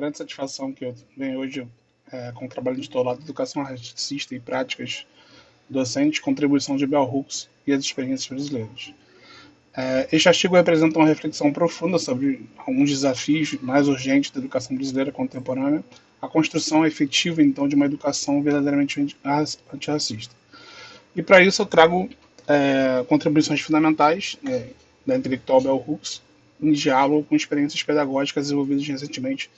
grande satisfação que eu venho hoje com o trabalho intitulado Educação Racista e Práticas Docentes, Contribuição de Bell Hooks e as Experiências Brasileiras. Este artigo representa uma reflexão profunda sobre alguns desafios mais urgentes da educação brasileira contemporânea, a construção efetiva, então, de uma educação verdadeiramente antirracista. E para isso eu trago contribuições fundamentais da intelectual Bell Hooks, em diálogo com experiências pedagógicas desenvolvidas recentemente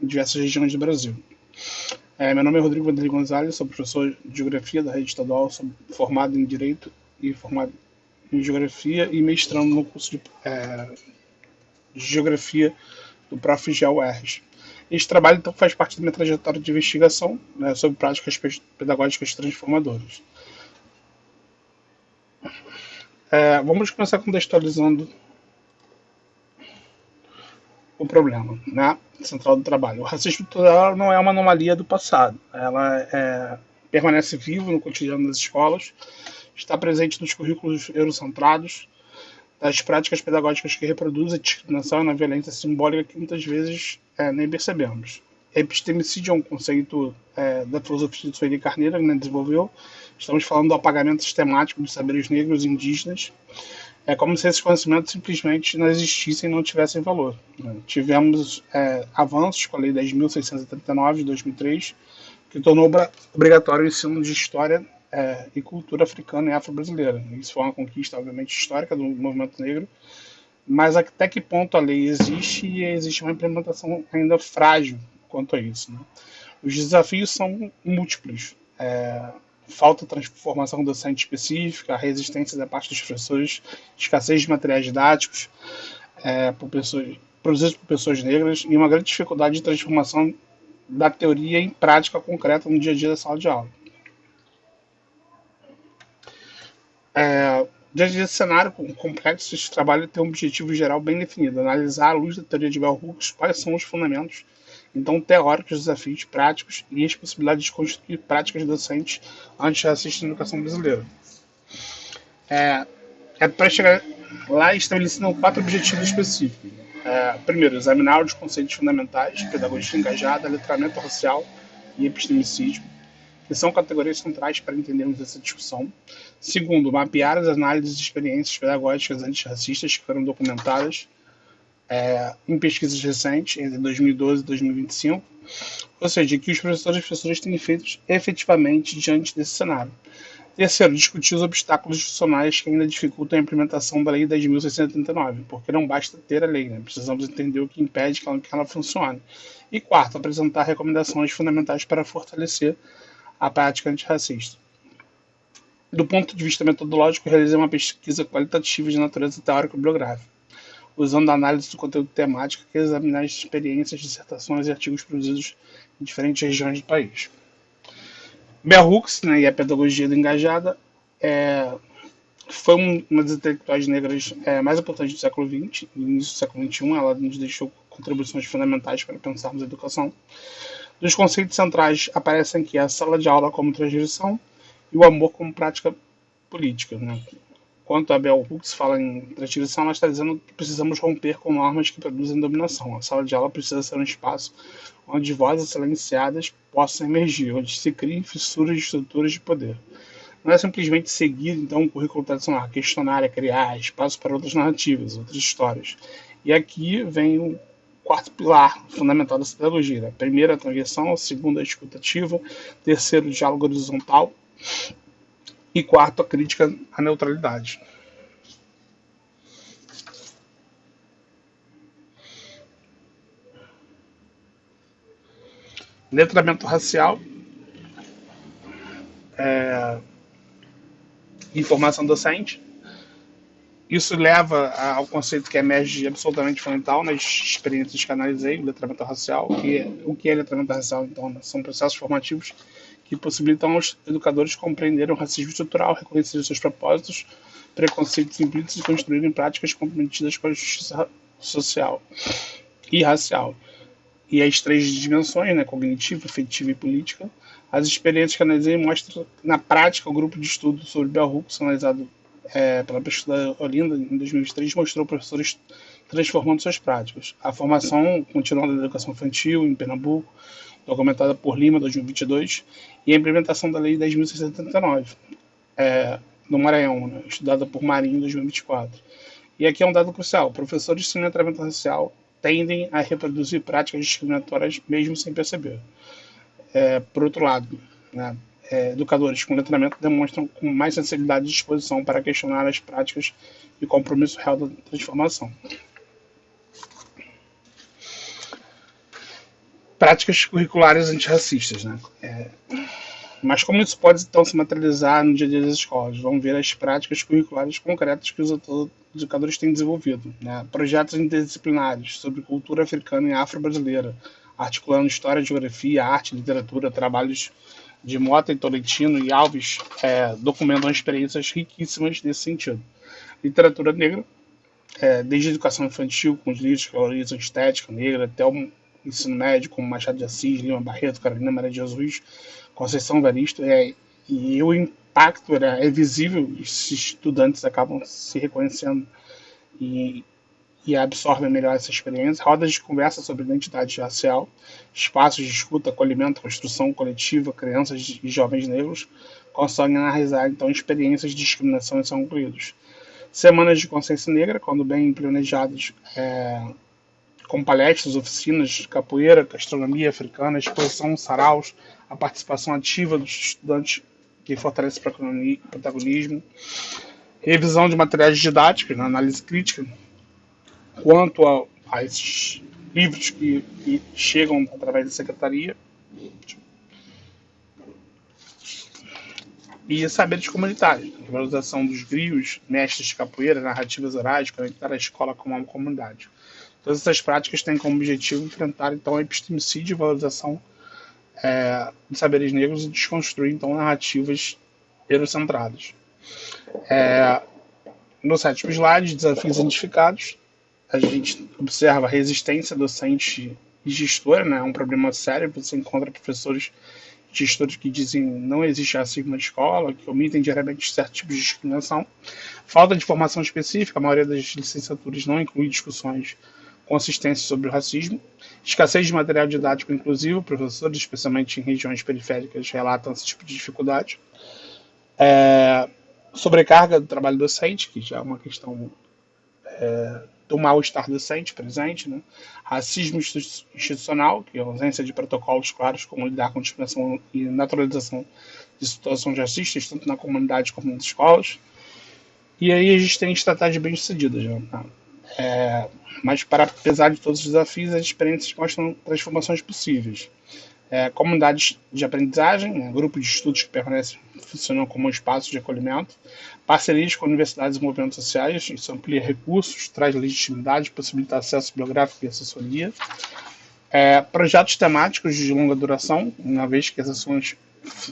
em diversas regiões do Brasil. Meu nome é Rodrigo Vanderlei Gonzalez, sou professor de Geografia da rede estadual, sou formado em Direito e formado em Geografia e mestrando no curso de Geografia do Prof.Geo-UERJ. Este trabalho então faz parte da minha trajetória de investigação sobre práticas pedagógicas transformadoras. Vamos começar contextualizando o problema, central do trabalho. O racismo estrutural não é uma anomalia do passado. Ela permanece vivo no cotidiano das escolas, está presente nos currículos eurocentrados, das práticas pedagógicas que reproduzem a discriminação e na violência simbólica que muitas vezes nem percebemos. Epistemicídio é um conceito da filosofia de Sueli Carneiro, que desenvolveu. Estamos falando do apagamento sistemático dos saberes negros e indígenas. É como se esses conhecimentos simplesmente não existissem e não tivessem valor. Tivemos avanços com a Lei 10.639 de 2003, que tornou obrigatório o ensino de história e cultura africana e afro-brasileira. Isso foi uma conquista, obviamente, histórica do movimento negro, mas até que ponto a lei existe e existe uma implementação ainda frágil quanto a isso. Os desafios são múltiplos. Falta de transformação docente específica, a resistência da parte dos professores, escassez de materiais didáticos produzidos por pessoas negras e uma grande dificuldade de transformação da teoria em prática concreta no dia a dia da sala de aula. Diante desse cenário complexo, esse trabalho tem um objetivo geral bem definido: analisar à luz da teoria de Bell Hooks quais são os fundamentos então teóricos, desafios práticos e as possibilidades de construir práticas docentes antirracistas na educação brasileira. Para chegar lá, estabelecendo 4 objetivos específicos. Primeiro, examinar os conceitos fundamentais, pedagogia engajada, letramento racial e epistemicídio, que são categorias centrais para entendermos essa discussão. Segundo, mapear as análises de experiências pedagógicas antirracistas que foram documentadas em pesquisas recentes, entre 2012 e 2025, ou seja, que os professores e professoras têm feito efetivamente diante desse cenário. Terceiro, discutir os obstáculos institucionais que ainda dificultam a implementação da Lei 10.639, porque não basta ter a lei, precisamos entender o que impede que ela funcione. E quarto, apresentar recomendações fundamentais para fortalecer a prática antirracista. Do ponto de vista metodológico, realizei uma pesquisa qualitativa de natureza teórico-bibliográfica, usando a análise do conteúdo temático que examinar as experiências, dissertações e artigos produzidos em diferentes regiões do país. Bell Hooks e a pedagogia do engajada foi uma das intelectuais negras mais importantes do século XX, no início do século XXI. Ela nos deixou contribuições fundamentais para pensarmos a educação. Dos conceitos centrais aparecem aqui a sala de aula como transgressão e o amor como prática política. Quanto a Bell Hooks fala em transgressão, ela está dizendo que precisamos romper com normas que produzem dominação. A sala de aula precisa ser um espaço onde vozes silenciadas possam emergir, onde se criem fissuras de estruturas de poder. Não é simplesmente seguir então um currículo tradicional, questionar, criar espaço para outras narrativas, outras histórias. E aqui vem o quarto pilar fundamental dessa pedagogia. Primeiro, a transgressão. Segundo, a escutativa. Terceiro, o diálogo horizontal. E quarto, a crítica à neutralidade. Letramento racial, informação docente. Isso leva ao conceito que emerge absolutamente fundamental nas experiências que analisei, o letramento racial. O que é letramento racial? Então, são processos formativos que possibilitam aos educadores compreenderem o racismo estrutural, reconhecerem seus propósitos, preconceitos implícitos e construírem práticas comprometidas com a justiça social e racial. E as 3 dimensões, cognitiva, afetiva e política. As experiências que analisei mostram, na prática, o grupo de estudo sobre Bell Hooks, analisado pela pesquisa da Olinda, em 2023, mostrou professores transformando suas práticas. A formação continuada da educação infantil em Pernambuco, documentada por Lima, 2022, e a implementação da Lei 10.679, no Maranhão, né, estudada por Marinho, em 2024. E aqui é um dado crucial: professores sem letramento racial tendem a reproduzir práticas discriminatórias mesmo sem perceber. Por outro lado, né, educadores com letramento demonstram com mais sensibilidade e disposição para questionar as práticas e compromisso real da transformação. Práticas curriculares antirracistas, né? Mas como isso pode então se materializar no dia a dia das escolas? Vamos ver as práticas curriculares concretas que os educadores têm desenvolvido, né? Projetos interdisciplinares sobre cultura africana e afro-brasileira, articulando história, geografia, arte, literatura, trabalhos de Mota e Tolentino e Alves, documentam experiências riquíssimas nesse sentido. Literatura negra, desde a educação infantil, com os livros que valorizam estética negra, até o ensino médio, como Machado de Assis, Lima Barreto, Carolina Maria de Jesus, Conceição Evaristo, e o impacto é visível, esses estudantes acabam se reconhecendo e absorvem melhor essa experiência. Rodas de conversa sobre identidade racial, espaços de escuta, acolhimento, construção coletiva, crianças e jovens negros conseguem analisar então experiências de discriminação e são incluídos. Semanas de consciência negra, quando bem planejadas, com palestras, oficinas, capoeira, gastronomia africana, exposição, saraus, a participação ativa dos estudantes que fortalece o protagonismo, revisão de materiais didáticos, na análise crítica, quanto a esses livros que chegam através da secretaria, e saberes comunitários, a valorização dos grios, mestres de capoeira, narrativas orais, conectar a escola com uma comunidade. Todas essas práticas têm como objetivo enfrentar então a epistemicídio e valorização de saberes negros e desconstruir então narrativas eurocentradas. No sétimo slide, desafios identificados, a gente observa a resistência docente e gestora, né? É um problema sério. Você encontra professores e gestores que dizem não existe racismo na escola, que omitem diariamente certos tipos de discriminação. Falta de formação específica, a maioria das licenciaturas não inclui discussões consistentes sobre o racismo. Escassez de material didático inclusivo, professores, especialmente em regiões periféricas, relatam esse tipo de dificuldade. Sobrecarga do trabalho docente, que já é uma questão do mal-estar docente presente, né? Racismo institucional, que é a ausência de protocolos claros como lidar com discriminação e naturalização de situações racistas, tanto na comunidade como nas escolas. E aí a gente tem estratégias bem-sucedidas, né? Mas, apesar de todos os desafios, as experiências mostram transformações possíveis. Comunidades de aprendizagem, né? Grupos de estudos que permanecem funcionam como um espaço de acolhimento, parcerias com universidades e movimentos sociais, isso amplia recursos, traz legitimidade, possibilita acesso bibliográfico e assessoria. Projetos temáticos de longa duração, uma vez que as ações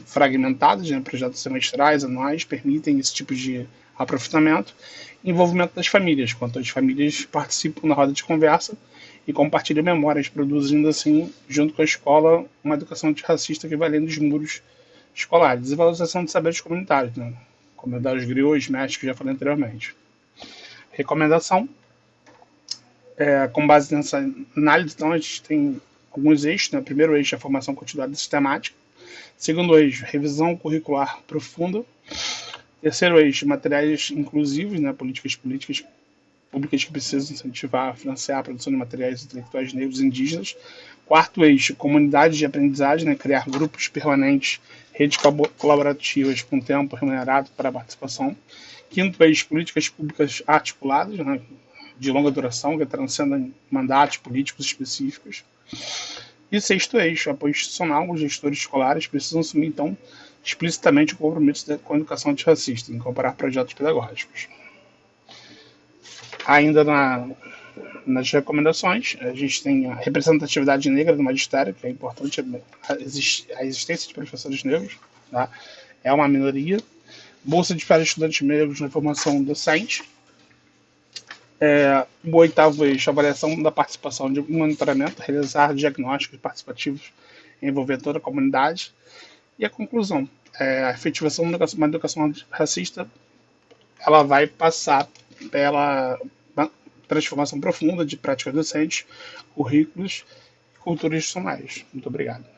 fragmentadas, né? Projetos semestrais, anuais, permitem esse tipo de aprofundamento. Envolvimento das famílias, quanto as famílias participam na roda de conversa e compartilham memórias, produzindo assim, junto com a escola, uma educação antirracista que vai além dos muros escolares. E valorização de saberes comunitários, né? Como dar os griots, mestres, que já falei anteriormente. Recomendação. Com base nessa análise, então, a gente tem alguns eixos, né? Primeiro eixo é a formação continuada e sistemática. Segundo eixo, revisão curricular profunda. Terceiro eixo, materiais inclusivos, né? Políticas públicas que precisam incentivar, financiar a produção de materiais intelectuais negros e indígenas. Quarto eixo, comunidades de aprendizagem, né? Criar grupos permanentes, redes colaborativas com tempo remunerado para a participação. Quinto eixo, políticas públicas articuladas, né? De longa duração, que transcendem mandatos políticos específicos. E sexto eixo, apoio institucional. Os gestores escolares precisam assumir, então, explicitamente o compromisso com a educação antirracista, em comparar projetos pedagógicos. Ainda nas recomendações, a gente tem a representatividade negra no magistério, que é importante, a existência de professores negros, tá? É uma minoria. Bolsa de para estudantes negros na formação docente. O oitavo eixo, avaliação da participação de monitoramento, realizar diagnósticos participativos envolver toda a comunidade. E a conclusão, a efetivação de uma educação racista, ela vai passar pela transformação profunda de práticas docentes, currículos e culturas institucionais. Muito obrigado.